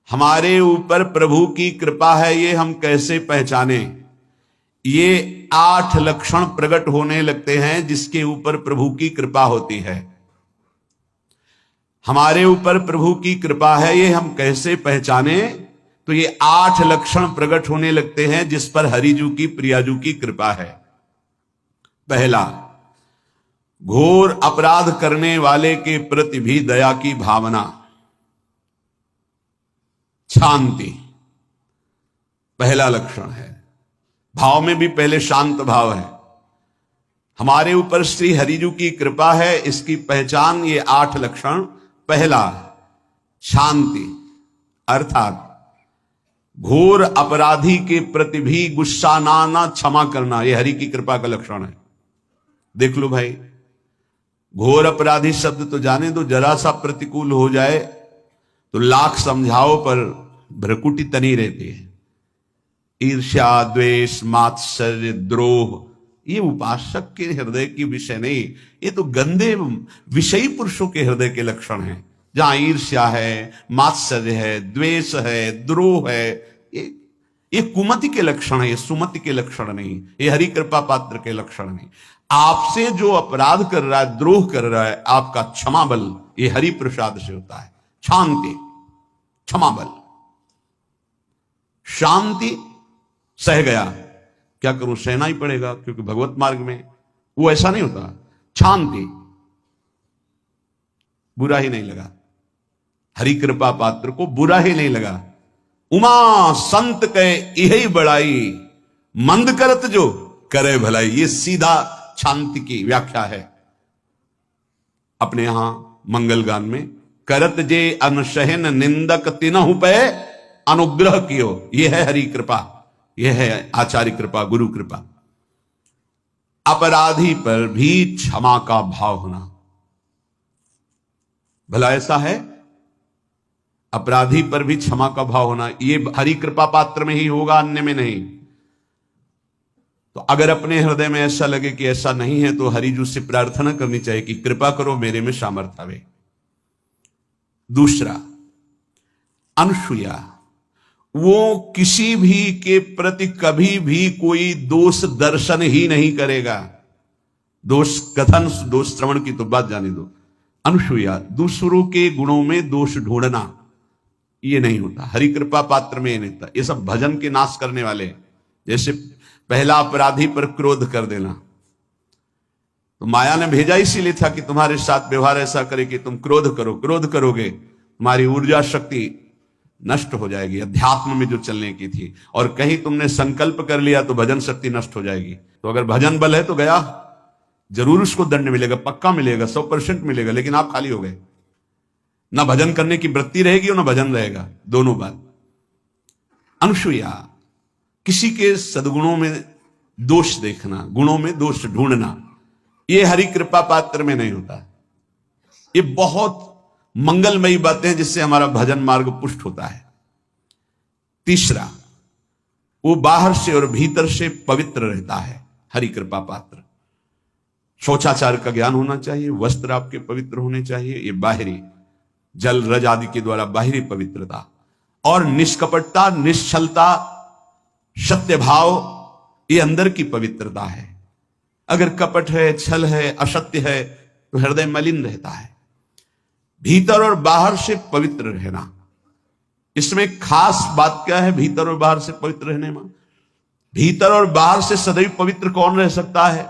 हमारे ऊपर प्रभु की कृपा है ये हम कैसे पहचाने। ये 8 लक्षण प्रकट होने लगते हैं जिसके ऊपर प्रभु की कृपा होती है। हमारे ऊपर प्रभु की कृपा है ये हम कैसे पहचाने, तो ये 8 लक्षण प्रकट होने लगते हैं जिस पर हरिजू की प्रियाजू की कृपा है। पहला, घोर अपराध करने वाले के प्रति भी दया की भावना, शांति पहला लक्षण है। भाव में भी पहले शांत भाव है। हमारे ऊपर श्री हरिजू की कृपा है, इसकी पहचान ये 8 लक्षण। पहला, शांति, अर्थात घोर अपराधी के प्रति भी गुस्सा ना क्षमा करना, यह हरि की कृपा का लक्षण है। देख लो भाई, घोर अपराधी शब्द तो जाने दो, जरा सा प्रतिकूल हो जाए तो लाख समझाओ पर भ्रकुटी तनी रहती है। ईर्ष्या, द्वेष, मात्सर्य, द्रोह, ये उपासक के हृदय की विषय नहीं, ये तो गंदे विषयी पुरुषों के हृदय के लक्षण हैं। जहां ईर्ष्या है, मात्सर्य है, द्वेष है, द्रोह है, ये कुमति के लक्षण है, ये सुमति के लक्षण नहीं, ये हरि कृपा पात्र के लक्षण नहीं। आपसे जो अपराध कर रहा है, द्रोह कर रहा है, आपका क्षमा बल ये हरि प्रसाद से होता है। शांति, क्षमा बल, शांति, सह गया, क्या करूं, सहना ही पड़ेगा क्योंकि भगवत मार्ग में वो ऐसा नहीं होता। शांति, बुरा ही नहीं लगा, हरि कृपा पात्र को बुरा ही नहीं लगा। उमा संत कहे यही बड़ाई, मंद करत जो करे भलाई, ये सीधा शांति की व्याख्या है। अपने यहां मंगल गान में करत जे अनुशहन निंदक तिनहु पे अनुग्रह कियो, यह है हरि कृपा, यह है आचार्य कृपा, गुरु कृपा। अपराधी पर भी क्षमा का भाव होना, भला ऐसा है, अपराधी पर भी क्षमा का भाव होना, यह हरि कृपा पात्र में ही होगा, अन्य में नहीं। तो अगर अपने हृदय में ऐसा लगे कि ऐसा नहीं है तो हरिजू से प्रार्थना करनी चाहिए कि कृपा करो मेरे में सामर्थ्य आवे। दूसरा, अनुसूया, वो किसी भी के प्रति कभी भी कोई दोष दर्शन ही नहीं करेगा। दोष कथन, दोष श्रवण की तो बात जाने दो। अनुसूया, दूसरों के गुणों में दोष ढूंढना, ये नहीं होता, हरि कृपा पात्र में ये नहीं होता। ये सब भजन के नाश करने वाले, जैसे पहला अपराधी पर क्रोध कर देना, तो माया ने भेजा इसीलिए था कि तुम्हारे साथ व्यवहार ऐसा करे कि तुम क्रोध करो, क्रोध करोगे तुम्हारी ऊर्जा शक्ति नष्ट हो जाएगी, अध्यात्म में जो चलने की थी, और कहीं तुमने संकल्प कर लिया तो भजन शक्ति नष्ट हो जाएगी। तो अगर भजन बल है तो गया, जरूर उसको दंड मिलेगा, पक्का मिलेगा, 100% मिलेगा, लेकिन आप खाली हो गए, ना भजन करने की वृत्ति रहेगी और ना भजन रहेगा, दोनों बात। अनुसूया, किसी के सद्गुणों में दोष देखना, गुणों में दोष ढूंढना, यह हरि कृपा पात्र में नहीं होता। ये बहुत मंगलमयी बातें जिससे हमारा भजन मार्ग पुष्ट होता है। तीसरा, वो बाहर से और भीतर से पवित्र रहता है, हरि कृपा पात्र। शौचाचार का ज्ञान होना चाहिए, वस्त्र आपके पवित्र होने चाहिए, ये बाहरी जल रज आदि के द्वारा बाहरी पवित्रता, और निष्कपटता, निश्चलता, सत्य भाव, ये अंदर की पवित्रता है। अगर कपट है, छल है, असत्य है तो हृदय मलिन रहता है। भीतर और बाहर से पवित्र रहना, इसमें खास बात क्या है भीतर और बाहर से पवित्र रहने में? भीतर और बाहर से सदैव पवित्र कौन रह सकता है?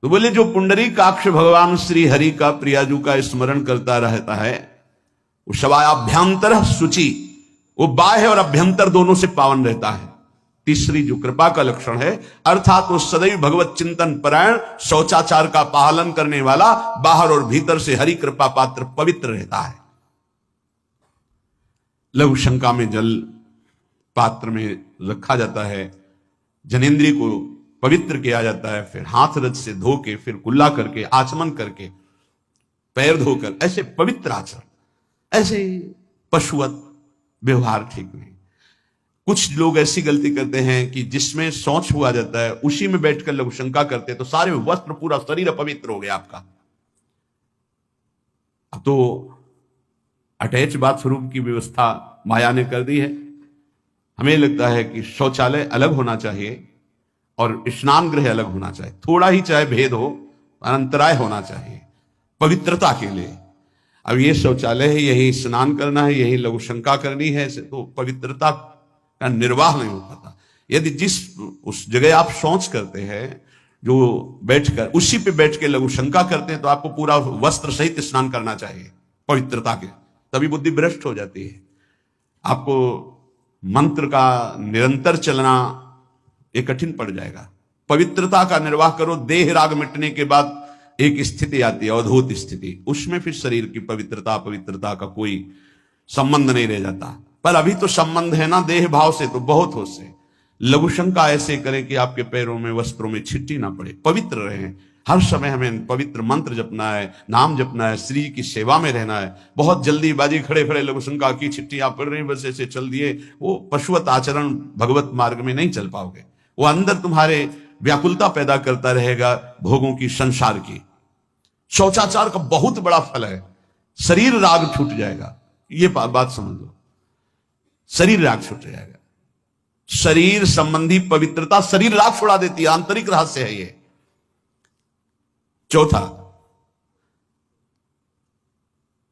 तो बोले जो पुंडरीकाक्ष भगवान श्री हरि का, प्रियाजू का स्मरण करता रहता है, वो शवाभ्यंतर शुचि, वो बाह्य और अभ्यंतर दोनों से पावन रहता है। तीसरी जो कृपा का लक्षण है, अर्थात वो सदैव भगवत चिंतन परायण, शौचाचार का पालन करने वाला, बाहर और भीतर से हरि कृपा पात्र पवित्र रहता है। लघु शंका में जल पात्र में रखा जाता है, जनेंद्रिय को पवित्र किया जाता है, फिर हाथ रज से धो के, फिर कुल्ला करके, आचमन करके, पैर धोकर, ऐसे पवित्र आचरण, ऐसे पशुवत व्यवहार ठीक नहीं। कुछ लोग ऐसी गलती करते हैं कि जिसमें शौच हुआ जाता है उसी में बैठकर लघु शंका करते हैं, तो सारे वस्त्र, पूरा शरीर अपवित्र हो गया आपका। अब तो अटैच बाथरूम की व्यवस्था माया ने कर दी है। हमें लगता है कि शौचालय अलग होना चाहिए और स्नान गृह अलग होना चाहिए, थोड़ा ही चाहे भेद हो, अंतराय होना चाहिए पवित्रता के लिए। अब ये शौचालय है, यही स्नान करना है, यही लघुशंका करनी है, ऐसे तो पवित्रता का निर्वाह नहीं हो पाता। यदि जिस उस जगह आप शौच करते हैं, जो बैठकर उसी पे बैठ के लघुशंका करते हैं, तो आपको पूरा वस्त्र सहित स्नान करना चाहिए पवित्रता के, तभी बुद्धि भ्रष्ट हो जाती है। आपको मंत्र का निरंतर चलना ये कठिन पड़ जाएगा। पवित्रता का निर्वाह करो, देह राग मिटने के बाद एक स्थिति आती है, अवधूत स्थिति, उसमें फिर शरीर की पवित्रता पवित्रता का कोई संबंध नहीं रह जाता। पर अभी तो संबंध है ना देह भाव से, तो बहुत हो से लघुशंका ऐसे करें कि आपके पैरों में वस्त्रों में छिट्टी ना पड़े, पवित्र रहें। हर समय हमें पवित्र मंत्र जपना है, नाम जपना है, श्री की सेवा में रहना है। बहुत जल्दीबाजी खड़े खड़े लघुशंका की छिट्टी आप पढ़ रही, बस ऐसे चल दिए, वो पशुवत आचरण भगवत मार्ग में नहीं चल पाओगे। वो अंदर तुम्हारे व्याकुलता पैदा करता रहेगा, भोगों की, संसार की। शौचाचार का बहुत बड़ा फल है, शरीर राग छूट जाएगा। ये बात समझ लो, शरीर राग छूट जाएगा। शरीर संबंधी पवित्रता शरीर राग छुड़ा देती है, आंतरिक रहस्य है ये। चौथा,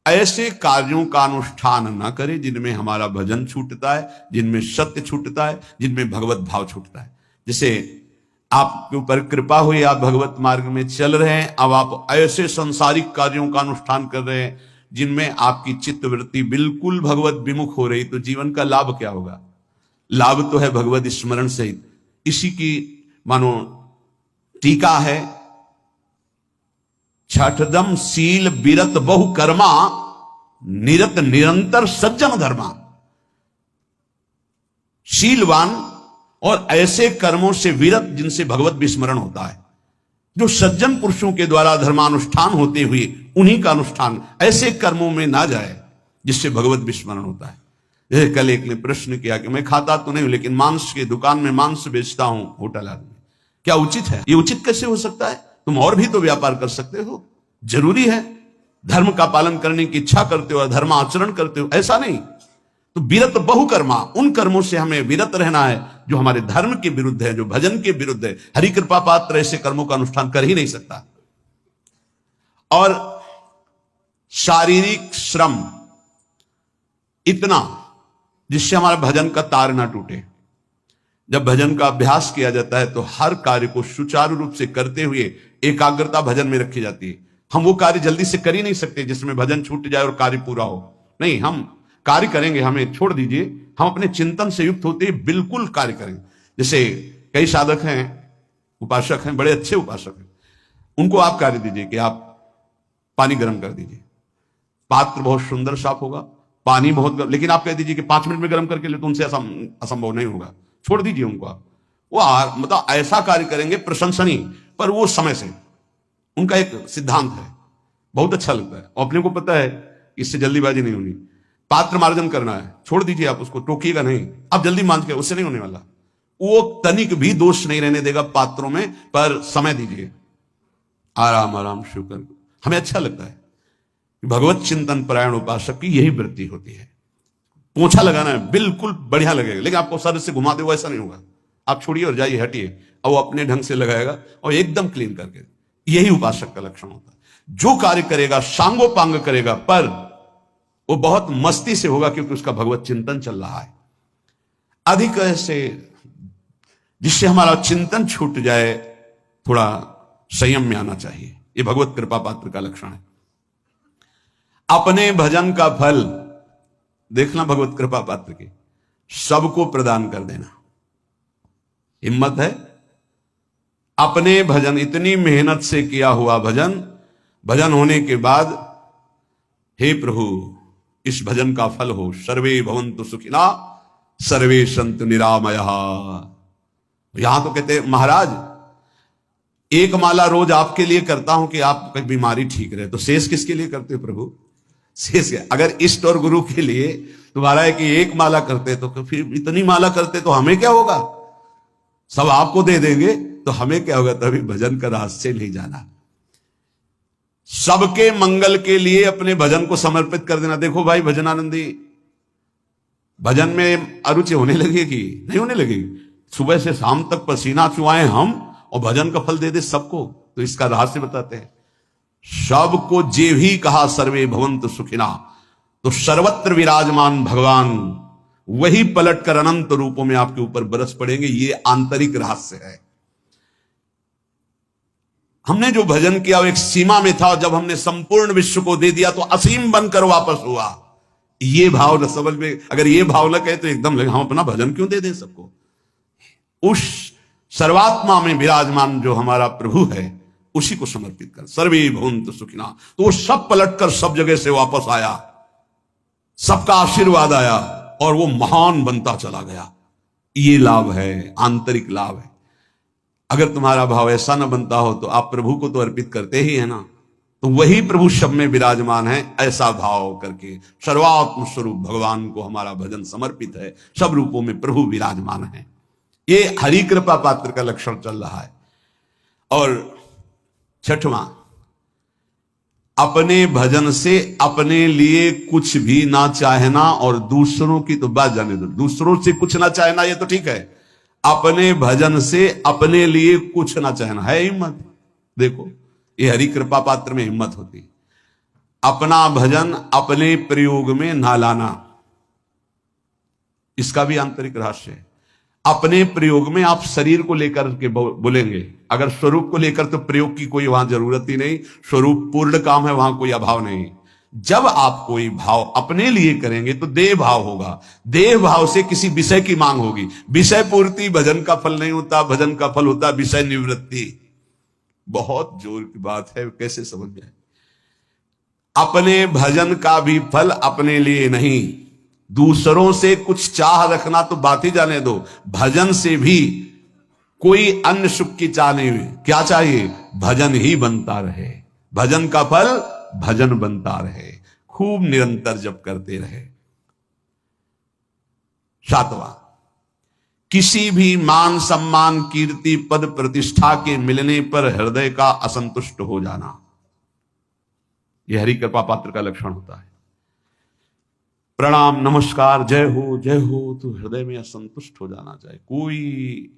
ऐसे कार्यों का अनुष्ठान न करें जिनमें हमारा भजन छूटता है, जिनमें सत्य छूटता है, जिनमें भगवत भाव छूटता है। जैसे आपके ऊपर कृपा हुई, आप भगवत मार्ग में चल रहे हैं, अब आप ऐसे सांसारिक कार्यों का अनुष्ठान कर रहे हैं जिनमें आपकी चित्तवृत्ति बिल्कुल भगवत विमुख हो रही, तो जीवन का लाभ क्या होगा? लाभ तो है भगवत स्मरण सहित। इसी की मानो टीका है, छठदम शील बिरत बहु कर्मा, निरत निरंतर सज्जन धर्मा। शीलवान और ऐसे कर्मों से विरत जिनसे भगवत विस्मरण होता है, जो सज्जन पुरुषों के द्वारा धर्मानुष्ठान होते हुए उन्हीं का अनुष्ठान, ऐसे कर्मों में ना जाए जिससे भगवत विस्मरण होता है। जैसे कल एक ने प्रश्न किया कि मैं खाता तो नहीं हूं, लेकिन मांस की दुकान में मांस बेचता हूं, होटल आदमी, क्या उचित है? ये उचित कैसे हो सकता है? तुम और भी तो व्यापार कर सकते हो। जरूरी है धर्म का पालन करने की इच्छा करते हो, धर्म आचरण करते हो, ऐसा नहीं। तो विरत बहुकर्मा, उन कर्मों से हमें विरत रहना है जो हमारे धर्म के विरुद्ध है, जो भजन के विरुद्ध है। हरि कृपा पात्र ऐसे कर्मों का अनुष्ठान कर ही नहीं सकता। और शारीरिक श्रम इतना जिससे हमारा भजन का तार ना टूटे। जब भजन का अभ्यास किया जाता है तो हर कार्य को सुचारू रूप से करते हुए एकाग्रता भजन में रखी जाती है। हम वो कार्य जल्दी से कर ही नहीं सकते जिसमें भजन छूट जाए और कार्य पूरा हो। नहीं, हम कार्य करेंगे, हमें छोड़ दीजिए, हम अपने चिंतन से युक्त होते हैं, बिल्कुल कार्य करेंगे। जैसे कई साधक हैं, उपासक हैं, बड़े अच्छे उपासक हैं, उनको आप कार्य दीजिए कि आप पानी गर्म कर दीजिए, पात्र बहुत सुंदर साफ होगा, पानी बहुत गर्म, लेकिन आप कह दीजिए कि 5 मिनट में गर्म करके ले, तो उनसे असंभव नहीं होगा, छोड़ दीजिए उनको। आप वो मतलब ऐसा कार्य करेंगे प्रशंसनीय, पर वो समय से, उनका एक सिद्धांत है, बहुत अच्छा लगता है। अपने को पता है इससे जल्दीबाजी नहीं होनी। पात्र मार्जन करना है, छोड़ दीजिए, आप उसको टोकिएगा नहीं, आप जल्दी मांझ के, उससे नहीं होने वाला। वो तनिक भी दोष नहीं रहने देगा पात्रों में, पर समय दीजिए, आराम आराम शुक्र। हमें अच्छा लगता है। भगवत चिंतन परायण उपासक की यही वृत्ति होती है। पोछा लगाना है, बिल्कुल बढ़िया लगेगा, लेकिन आपको सर से घुमा दे वो ऐसा नहीं होगा। आप छोड़िए और जाइए, हटिए, और वो अपने ढंग से लगाएगा और एकदम क्लीन करके। यही उपासक का लक्षण होता है। जो कार्य करेगा सांगोपांग करेगा, पर वो बहुत मस्ती से होगा, क्योंकि उसका भगवत चिंतन चल रहा है। अधिक ऐसे जिससे हमारा चिंतन छूट जाए, थोड़ा संयम में आना चाहिए। ये भगवत कृपा पात्र का लक्षण है। अपने भजन का फल देखना भगवत कृपा पात्र की, सबको प्रदान कर देना। हिम्मत है? अपने भजन, इतनी मेहनत से किया हुआ भजन, भजन होने के बाद, हे प्रभु इस भजन का फल हो, सर्वे भवन्तु सुखिना सर्वे सन्तु निरामयः। यहां तो कहते महाराज, एक माला रोज आपके लिए करता हूं कि आपकी बीमारी ठीक रहे, तो शेष किसके लिए करते हो प्रभु? शेष अगर इष्ट और गुरु के लिए तुम्हारा है कि एक माला करते, तो फिर इतनी माला करते तो हमें क्या होगा? सब आपको दे देंगे तो हमें क्या होगा? तभी भजन का रहस्य नहीं जाना। सबके मंगल के लिए अपने भजन को समर्पित कर देना। देखो भाई भजनानंदी, भजन में अरुचि होने लगेगी? नहीं होने लगेगी। सुबह से शाम तक पसीना चुआए हम और भजन का फल दे दे सबको। तो इसका रहस्य बताते हैं। सबको जे भी कहा सर्वे भवंतु सुखिना, तो सर्वत्र विराजमान भगवान वही पलटकर अनंत रूपों में आपके ऊपर बरस पड़ेंगे। ये आंतरिक रहस्य है। हमने जो भजन किया वो एक सीमा में था, और जब हमने संपूर्ण विश्व को दे दिया तो असीम बनकर वापस हुआ। ये भाव न समझ में, अगर ये भाव न कहे तो एकदम लगे हम अपना भजन क्यों दे दें सबको। उस सर्वात्मा में विराजमान जो हमारा प्रभु है उसी को समर्पित कर। सर्वे भवन्तु सुखिना, तो वो सब पलटकर सब जगह से वापस आया, सबका आशीर्वाद आया और वो महान बनता चला गया। ये लाभ है, आंतरिक लाभ है। अगर तुम्हारा भाव ऐसा न बनता हो तो आप प्रभु को तो अर्पित करते ही है ना, तो वही प्रभु सब में विराजमान है। ऐसा भाव करके सर्वात्म स्वरूप भगवान को हमारा भजन समर्पित है। सब रूपों में प्रभु विराजमान है। ये हरि कृपा पात्र का लक्षण चल रहा है। और छठवां, अपने भजन से अपने लिए कुछ भी ना चाहना, और दूसरों की तो बात जाने दो, दूसरों से कुछ ना चाहना ये तो ठीक है। अपने भजन से अपने लिए कुछ ना चाहना है हिम्मत। देखो ये हरि कृपा पात्र में हिम्मत होती है। अपना भजन अपने प्रयोग में ना लाना, इसका भी आंतरिक रहस्य है। अपने प्रयोग में आप शरीर को लेकर के बोलेंगे, अगर स्वरूप को लेकर तो प्रयोग की कोई वहां जरूरत ही नहीं। स्वरूप पूर्ण काम है, वहां कोई अभाव नहीं। जब आप कोई भाव अपने लिए करेंगे तो देह भाव होगा। देह भाव से किसी विषय की मांग होगी। विषय पूर्ति भजन का फल नहीं होता, भजन का फल होता विषय निवृत्ति। बहुत जोर की बात है, कैसे समझ में आए। अपने भजन का भी फल अपने लिए नहीं, दूसरों से कुछ चाह रखना तो बात ही जाने दो। भजन से भी कोई अन्य सुख की चाह नहीं हुई। क्या चाहिए? भजन ही बनता रहे, भजन का फल भजन बनता रहे, खूब निरंतर जप करते रहे। सातवां, किसी भी मान सम्मान कीर्ति पद प्रतिष्ठा के मिलने पर हृदय का असंतुष्ट हो जाना, यह हरि कृपा पात्र का लक्षण होता है। प्रणाम नमस्कार जय हो तो हृदय में असंतुष्ट हो जाना चाहिए। कोई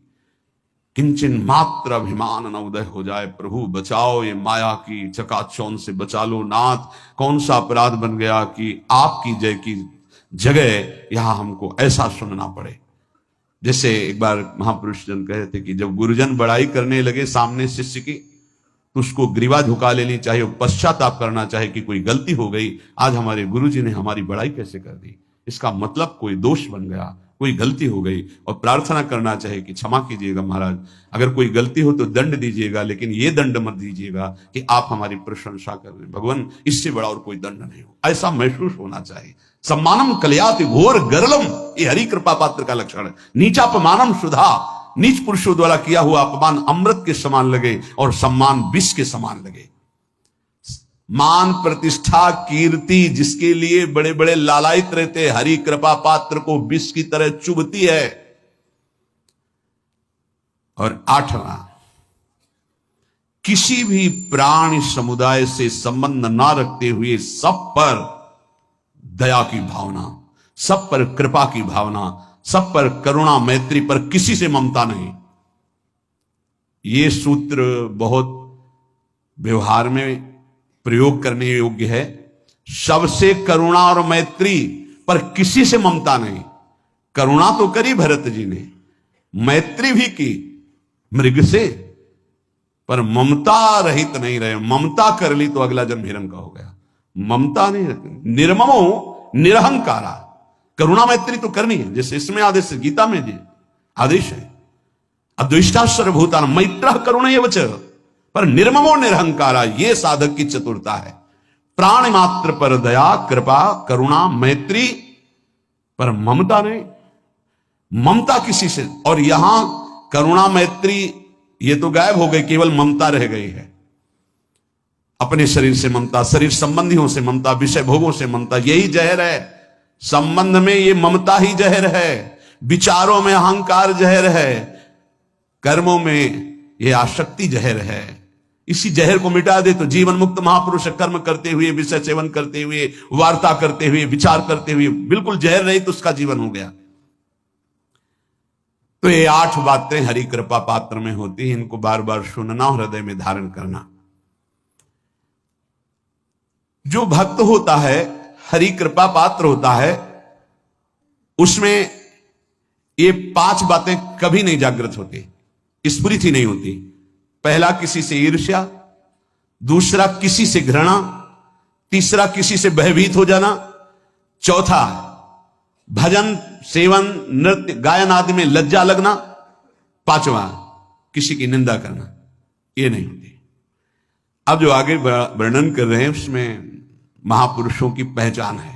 किंचन मात्र अभिमान न उदय हो जाए। प्रभु बचाओ, ये माया की चकाचौंध से बचा लो नाथ। कौन सा अपराध बन गया कि आपकी जय की जगह यहां हमको ऐसा सुनना पड़े। जैसे एक बार महापुरुष जन कहे थे कि जब गुरुजन बड़ाई करने लगे सामने शिष्य की, तो उसको ग्रीवा झुका लेनी चाहिए, पश्चाताप करना चाहिए कि कोई गलती हो गई, आज हमारे गुरुजी ने हमारी बड़ाई कैसे कर दी। इसका मतलब कोई दोष बन गया, कोई गलती हो गई, और प्रार्थना करना चाहिए कि क्षमा कीजिएगा महाराज, अगर कोई गलती हो तो दंड दीजिएगा, लेकिन ये दंड मत दीजिएगा कि आप हमारी प्रशंसा कर रहे हैं। भगवान इससे बड़ा और कोई दंड नहीं हो, ऐसा महसूस होना चाहिए। सम्मानम कलयाति घोर गरलम, ये हरि कृपा पात्र का लक्षण है। नीचापमानम सुधा, नीच पुरुषों द्वारा किया हुआ अपमान अमृत के समान लगे और सम्मान विष के समान लगे। मान प्रतिष्ठा कीर्ति जिसके लिए बड़े बड़े लालायित रहते, हरि कृपा पात्र को विष की तरह चुभती है। और आठवां, किसी भी प्राणी समुदाय से संबंध ना रखते हुए सब पर दया की भावना, सब पर कृपा की भावना, सब पर करुणा मैत्री पर किसी से ममता नहीं। ये सूत्र बहुत व्यवहार में प्रयोग करने योग्य है। सबसे करुणा और मैत्री पर किसी से ममता नहीं। करुणा तो करी भरत जी ने, मैत्री भी की मृग से, पर ममता रहित नहीं रहे। ममता कर ली तो अगला जन्म हिरण का हो गया। ममता नहीं रखती। निर्ममो निरहंकारा, करुणा मैत्री तो करनी है, जैसे इसमें आदेश है, गीता में जी आदेश है, अद्वेष्टा सर्वभूतानां मैत्रः करुणैव च, पर निर्ममो निरहंकारा, ये साधक की चतुरता है। प्राण मात्र पर दया कृपा करुणा मैत्री, पर ममता नहीं। ममता किसी से, और यहां करुणा मैत्री ये तो गायब हो गई, केवल ममता रह गई है। अपने शरीर से ममता, शरीर संबंधियों से ममता, विषय भोगों से ममता, यही जहर है। संबंध में ये ममता ही जहर है, विचारों में अहंकार जहर है, कर्मों में ये आसक्ति जहर है। इसी जहर को मिटा दे तो जीवन मुक्त महापुरुष कर्म करते हुए, विषय सेवन करते हुए, वार्ता करते हुए, विचार करते हुए, बिल्कुल जहर रहित उसका जीवन हो गया। तो ये 8 बातें हरि कृपा पात्र में होती हैं, इनको बार बार सुनना और हृदय में धारण करना। जो भक्त होता है, हरि कृपा पात्र होता है, उसमें ये 5 बातें कभी नहीं जागृत होती, स्फुरित ही नहीं होती। पहला, किसी से ईर्ष्या, दूसरा किसी से घृणा, तीसरा किसी से भयभीत हो जाना, चौथा भजन सेवन नृत्य गायन आदि में लज्जा लगना, पांचवा किसी की निंदा करना, ये नहीं होती। अब जो आगे वर्णन कर रहे हैं उसमें महापुरुषों की पहचान है।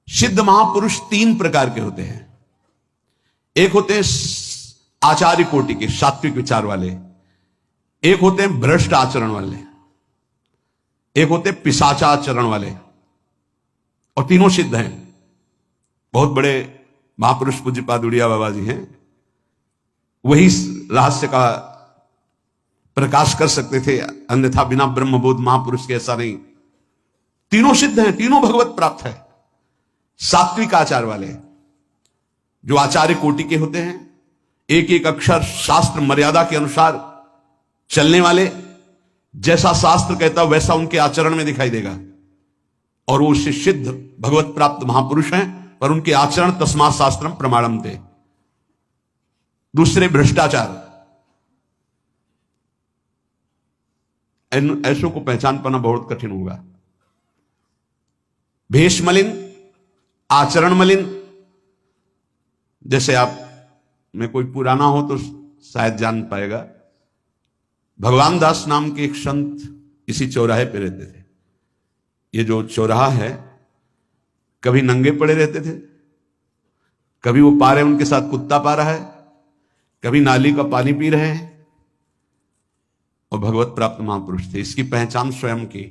सिद्ध महापुरुष 3 प्रकार के होते हैं। एक होते हैं आचार्य कोटि के, सात्विक विचार वाले, एक होते हैं भ्रष्ट आचरण वाले, एक होते हैं पिशाचाचरण वाले, और तीनों सिद्ध हैं। बहुत बड़े महापुरुष पूज्यपाद उड़िया बाबा जी हैं, वही रहस्य का प्रकाश कर सकते थे, अन्यथा बिना ब्रह्मबोध महापुरुष के ऐसा नहीं। तीनों सिद्ध हैं, तीनों भगवत प्राप्त है। सात्विक आचार वाले, जो आचार्य कोटि के होते हैं, एक एक अक्षर शास्त्र मर्यादा के अनुसार चलने वाले, जैसा शास्त्र कहता वैसा उनके आचरण में दिखाई देगा, और वो उससे सिद्ध भगवत प्राप्त महापुरुष हैं, पर उनके आचरण तस्मात् शास्त्रम प्रमाणम थे। दूसरे भ्रष्टाचार, ऐसों को पहचान पाना बहुत कठिन होगा। भेष मलिन, आचरण मलिन, जैसे आप में कोई पुराना हो तो शायद जान पाएगा, भगवान दास नाम के एक संत इसी चौराहे पे रहते थे। ये जो चौराहा है, कभी नंगे पड़े रहते थे, कभी वो पा रहे उनके साथ कुत्ता पा रहा है, कभी नाली का पानी पी रहे हैं, और भगवत प्राप्त महापुरुष थे। इसकी पहचान स्वयं की।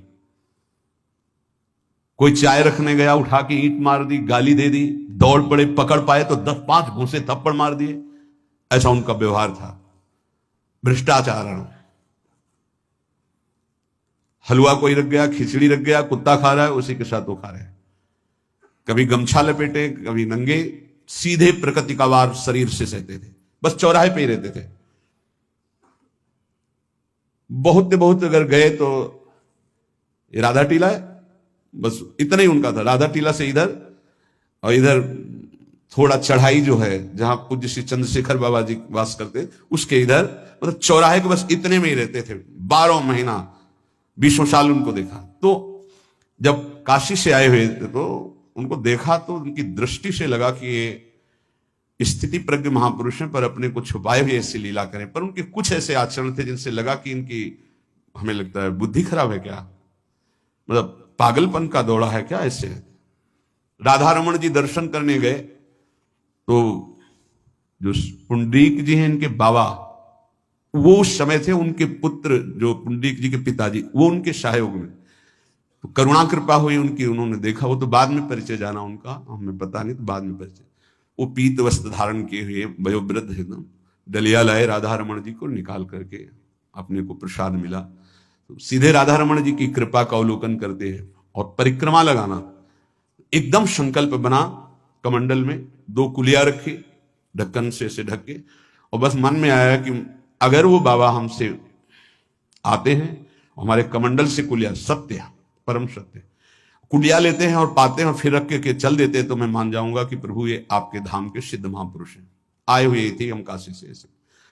कोई चाय रखने गया, उठा के ईंट मार दी, गाली दे दी, दौड़ पड़े, पकड़ पाए तो 10-5 घूंसे थप्पड़ मार दिए, ऐसा उनका व्यवहार था। भ्रष्टाचार, हलवा कोई रख गया, खिचड़ी रख गया, कुत्ता खा रहा है, उसी के साथ वो खा रहे हैं। कभी गमछा लपेटे, कभी नंगे, सीधे प्रकृति का वार शरीर से सहते थे, बस चौराहे पे ही रहते थे। बहुत अगर गए तो ये राधा टीला है, बस इतना ही उनका था। राधा टीला से इधर, और इधर थोड़ा चढ़ाई जो है जहां पूज्य श्री चंद्रशेखर बाबा जी वास करते, उसके इधर, मतलब चौराहे के बस इतने में ही रहते थे 12 महीना, 20 साल उनको देखा। तो जब काशी से आए हुए थे तो उनको देखा तो उनकी दृष्टि से लगा कि ये स्थिति प्रज्ञ महापुरुष हैं, पर अपने को छुपाए हुए ऐसी लीला करें। पर उनके कुछ ऐसे आचरण थे जिनसे लगा कि इनकी, हमें लगता है बुद्धि खराब है क्या, मतलब पागलपन का दौड़ा है क्या ऐसे। राधा रमन जी दर्शन करने गए तो जो पुंडरीक जी हैं इनके बाबा, वो उस समय थे, उनके पुत्र जो पुंडरीक जी के पिताजी, वो उनके सहयोग में, तो करुणा कृपा हुई उनकी, उन्होंने देखा। वो तो बाद में परिचय जाना उनका, हमें पता नहीं, तो बाद में परिचय। वो पीत वस्त्र धारण किए हुए वयोवृद्ध एकदम डलिया लाए, राधा रमन जी को निकाल करके अपने को प्रसाद मिला, तो सीधे राधा रमन जी की कृपा का अवलोकन करते हैं। और परिक्रमा लगाना, एकदम संकल्प बना, कमंडल में 2 कुलिया रखी, ढक्कन से ढक के, और बस मन में आया कि अगर वो बाबा हमसे आते हैं, हमारे कमंडल से कुलिया, सत्य परम सत्य कुलिया लेते हैं और पाते हैं और फिर रख के चल देते हैं, तो मैं मान जाऊंगा कि प्रभु ये आपके धाम के सिद्ध महापुरुष हैं, आए हुए थे हम काशी से ऐसे।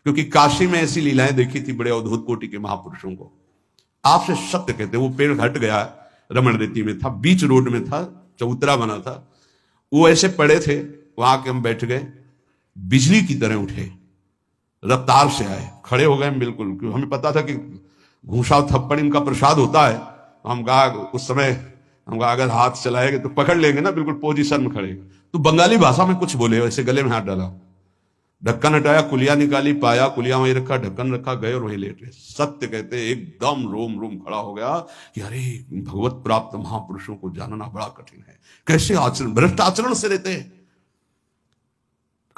क्योंकि काशी में ऐसी लीलाएं देखी थी बड़े अवधूत कोटि के महापुरुषों को। आपसे सत्य कहते, वो पेड़ हट गया, रमण रेती में था, बीच रोड में था, चबूतरा बना था, वो ऐसे पड़े थे, वहां के हम बैठ गए, बिजली की तरह उठे, रफ्तार से आए, खड़े हो गए बिल्कुल, क्योंकि हमें पता था कि घूसा थप्पड़ इनका प्रसाद होता है। हम कहा उस समय, हम कहा अगर हाथ चलाएंगे तो पकड़ लेंगे ना, बिल्कुल पोजीशन में खड़े। तो बंगाली भाषा में कुछ बोले, वैसे गले में हाथ डाला, ढक्कन हटाया, कुलिया निकाली, पाया, कुलिया वहीं रखा, ढक्कन रखा, गए और वहीं लेट गए। सत्य कहते एकदम रोम रोम खड़ा हो गया कि अरे भगवत प्राप्त महापुरुषों को जानना बड़ा कठिन है, कैसे आचरण, भ्रष्ट आचरण से रहते हैं।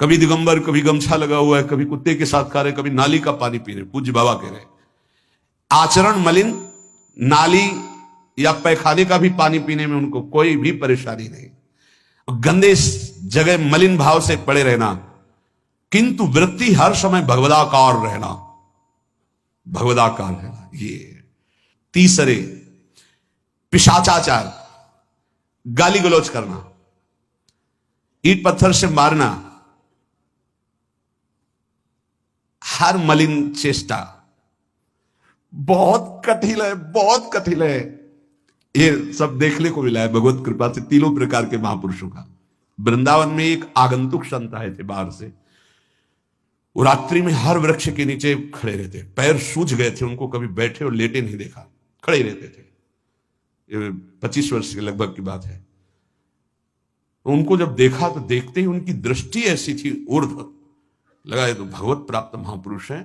कभी दिगंबर, कभी गमछा लगा हुआ है, कभी कुत्ते के साथ खा रहे, कभी नाली का पानी पी रहे, पूज्य बाबा कह रहे। आचरण मलिन, नाली या पैखाने का भी पानी पीने में उनको कोई भी परेशानी नहीं, गंदे जगह मलिन भाव से पड़े रहना, किंतु वृत्ति हर समय भगवदाकार रहना, भगवदाकार रहना। ये तीसरे, पिशाचाचार, गाली गलौज करना, ईंट पत्थर से मारना, हर मलिन चेष्टा, बहुत कठिन है, बहुत कठिन है। ये सब देखने को मिला है भगवत कृपा से तीनों प्रकार के महापुरुषों का। वृंदावन में एक आगंतुक संत आए थे बाहर से, वो रात्रि में हर वृक्ष के नीचे खड़े रहते, पैर सूज गए थे, उनको कभी बैठे और लेटे नहीं देखा, खड़े रहते थे। ये 25 वर्ष के लगभग की बात है। उनको जब देखा तो देखते ही उनकी दृष्टि ऐसी थी ऊर्ध्व, लगा ये तो भगवत प्राप्त महापुरुष है।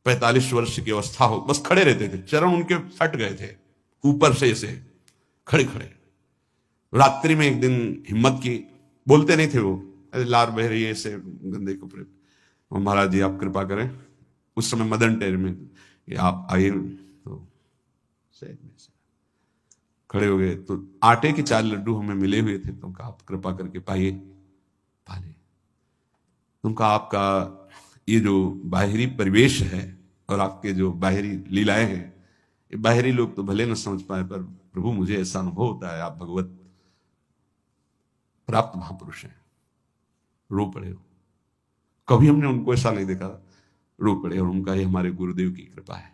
45 वर्ष की अवस्था हो, बस खड़े रहते थे, चरण उनके फट गए थे ऊपर से ऐसे खड़े खड़े। रात्रि में एक दिन हिम्मत की, बोलते नहीं थे वो, लार बह रही है ऐसे गंदे कपड़े, महाराज जी आप कृपा करें। उस समय मदन टेर में आप आइए, तो खड़े हो गए। तो आटे के 4 लड्डू हमें मिले हुए थे, तो कहा आप कृपा करके पाइए, पाले। उनका आपका ये जो बाहरी परिवेश है और आपके जो बाहरी लीलाएं हैं, ये बाहरी लोग तो भले न समझ पाए, पर प्रभु मुझे ऐसा अनुभव होता है आप भगवत प्राप्त महापुरुष हैं। रो पड़े हो, कभी हमने उनको ऐसा नहीं देखा, रो पड़े। और उनका ये हमारे गुरुदेव की कृपा है।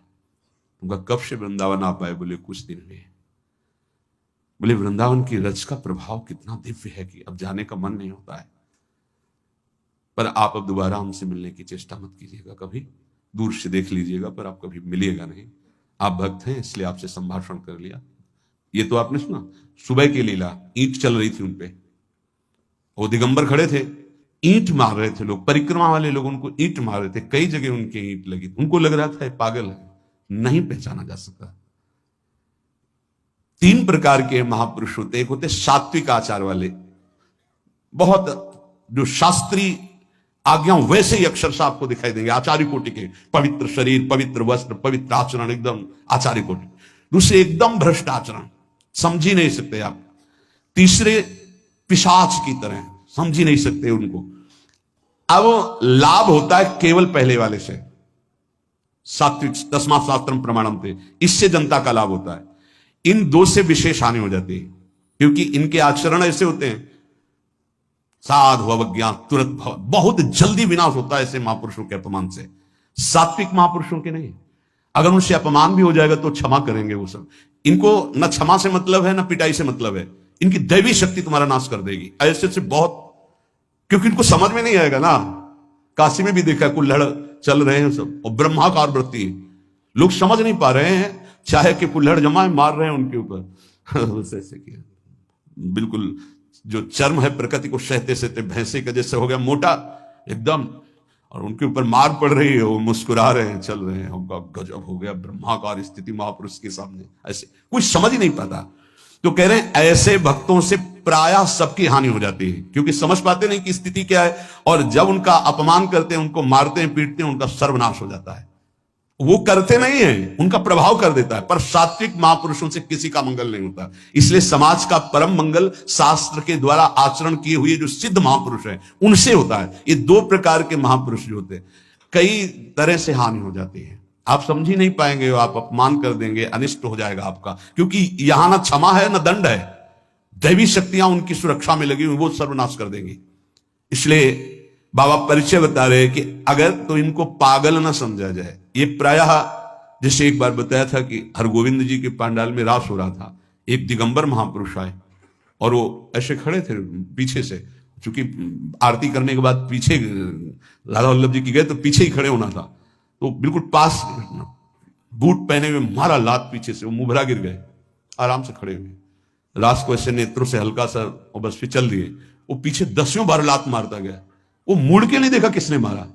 उनका कब से वृंदावन आ पाए, बोले कुछ दिन हुए। बोले वृंदावन की रज का प्रभाव कितना दिव्य है कि अब जाने का मन नहीं होता है, पर आप अब दोबारा हमसे मिलने की चेष्टा मत कीजिएगा, कभी दूर से देख लीजिएगा, पर आप कभी मिलिएगा नहीं। आप भक्त हैं इसलिए आपसे संभाषण कर लिया। ये तो आपने सुना सुबह की लीला, ईंट चल रही थी उनपे, वो दिगंबर खड़े थे, ईंट मार रहे थे लोग, परिक्रमा वाले लोग उनको ईंट मार रहे थे, कई जगह उनके ईंट लगी। उनको लग रहा था पागल है, नहीं पहचाना जा सकता। 3 प्रकार के महापुरुष होते, एक होते सात्विक आचार वाले, बहुत जो शास्त्रीय आज्ञा वैसे ही अक्षरशः आपको दिखाई देंगे, आचार्य कोटि के, पवित्र शरीर, पवित्र वस्त्र, पवित्र आचरण, एकदम आचार्य कोटि। दूसरे एकदम भ्रष्ट आचरण, समझ ही नहीं सकते आप। तीसरे पिशाच की तरह, समझ ही नहीं सकते उनको। अब लाभ होता है केवल पहले वाले से, सात्विक, तस्मात् शास्त्रम प्रमाणम थे, इससे जनता का लाभ होता है। इन 2 से विशेष हानि हो जाती है, क्योंकि इनके आचरण ऐसे होते हैं, साधु अवज्ञा तुरंत भव, बहुत जल्दी विनाश होता है ऐसे महापुरुषों के अपमान से। सात्विक महापुरुषों के नहीं, अगर उनसे अपमान भी हो जाएगा तो क्षमा करेंगे वो सब। इनको न क्षमा से मतलब है न पिटाई से मतलब है, इनकी दैवी शक्ति तुम्हारा नाश कर देगी। ऐसे से बहुत, क्योंकि इनको समझ में नहीं आएगा ना। काशी में भी देखा, कुल्हड़ चल रहे हैं सब, और ब्रह्माकार वृत्ति, लोग समझ नहीं पा रहे हैं, चाहे कि कुल्हड़ जमा मार रहे हैं उनके ऊपर ऐसे किया, बिल्कुल जो चर्म है प्रकृति को सहते सहते भैंसे का जैसे हो गया मोटा एकदम, और उनके ऊपर मार पड़ रही है, वो मुस्कुरा रहे हैं, चल रहे हैं। उनका गजब हो गया, ब्रह्माकार स्थिति महापुरुष के सामने, ऐसे कुछ समझ ही नहीं पाता। तो कह रहे हैं ऐसे भक्तों से प्रायः सबकी हानि हो जाती है, क्योंकि समझ पाते नहीं कि स्थिति क्या है, और जब उनका अपमान करते हैं, उनको मारते हैं, पीटते हैं, उनका सर्वनाश हो जाता है। वो करते नहीं है, उनका प्रभाव कर देता है, पर सात्विक महापुरुषों से किसी का मंगल नहीं होता। इसलिए समाज का परम मंगल शास्त्र के द्वारा आचरण किए हुए जो सिद्ध महापुरुष हैं उनसे होता है। ये 2 प्रकार के महापुरुष जो होते हैं, कई तरह से हानि हो जाती है, आप समझ ही नहीं पाएंगे, आप अपमान कर देंगे, अनिष्ट हो जाएगा आपका, क्योंकि यहां ना क्षमा है ना दंड है, दैवी शक्तियां उनकी सुरक्षा में लगी हुई, वो सर्वनाश कर देंगी। इसलिए बाबा परिचय बता रहे कि अगर तो इनको पागल ना समझा जाए। ये प्रायः, जैसे एक बार बताया था कि हरगोविंद जी के पांडाल में रास हो रहा था, एक दिगंबर महापुरुष आए और वो ऐसे खड़े थे पीछे से, चूंकि आरती करने के बाद पीछे लाला वल्लभ जी की गए तो पीछे ही खड़े होना था, तो बिल्कुल पास, बूट पहने हुए मारा लात पीछे से, वो मुभरा गिर गए, आराम से खड़े हुए, रास को ऐसे नेत्रों से हल्का सा और बस फिचल दिए। वो पीछे 10 बार लात मारता गया, वो मुड़ के नहीं देखा किसने मारा,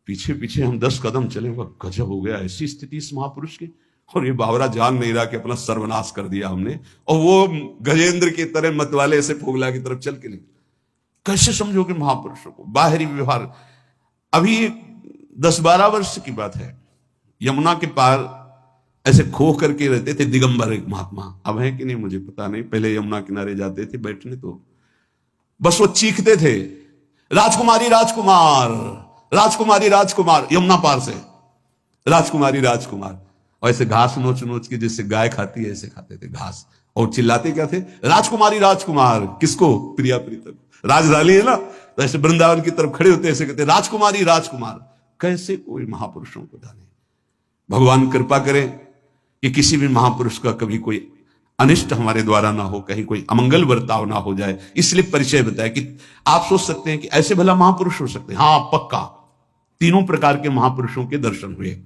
पीछे पीछे हम 10 कदम चले, वह गजब हो गया, ऐसी स्थिति इस महापुरुष की। और ये बावरा जान नहीं रहा कि अपना सर्वनाश कर दिया हमने, और वो गजेंद्र की तरह मतवाले ऐसे फोगला की तरफ चल के नहीं। कैसे समझोगे महापुरुषों को, बाहरी व्यवहार। अभी 10-12 वर्ष की बात है, यमुना के पार ऐसे खो करके रहते थे दिगंबर एक महात्मा, अब है कि नहीं मुझे पता नहीं, पहले यमुना किनारे जाते थे बैठने तो बस वो चीखते थे, राजकुमारी राजकुमार, राजकुमारी राजकुमार, यमुना पार से राजकुमारी राजकुमार। और ऐसे घास नोच नोच के जैसे गाय खाती है ऐसे खाते थे घास, और चिल्लाते क्या थे, राजकुमारी राजकुमार। किसको? प्रिया प्रीतम, राजधानी है ना, तो ऐसे वृंदावन की तरफ खड़े होते ऐसे कहते राजकुमारी राजकुमार। कैसे कोई महापुरुषों को जाने। भगवान कृपा करें कि किसी भी महापुरुष का कभी कोई अनिष्ट हमारे द्वारा ना हो, कहीं कोई अमंगल बर्ताव ना हो जाए, इसलिए परिचय बताया कि आप सोच सकते हैं कि ऐसे भला महापुरुष हो सकते हैं। हाँ पक्का, तीनों प्रकार के महापुरुषों के दर्शन हुए।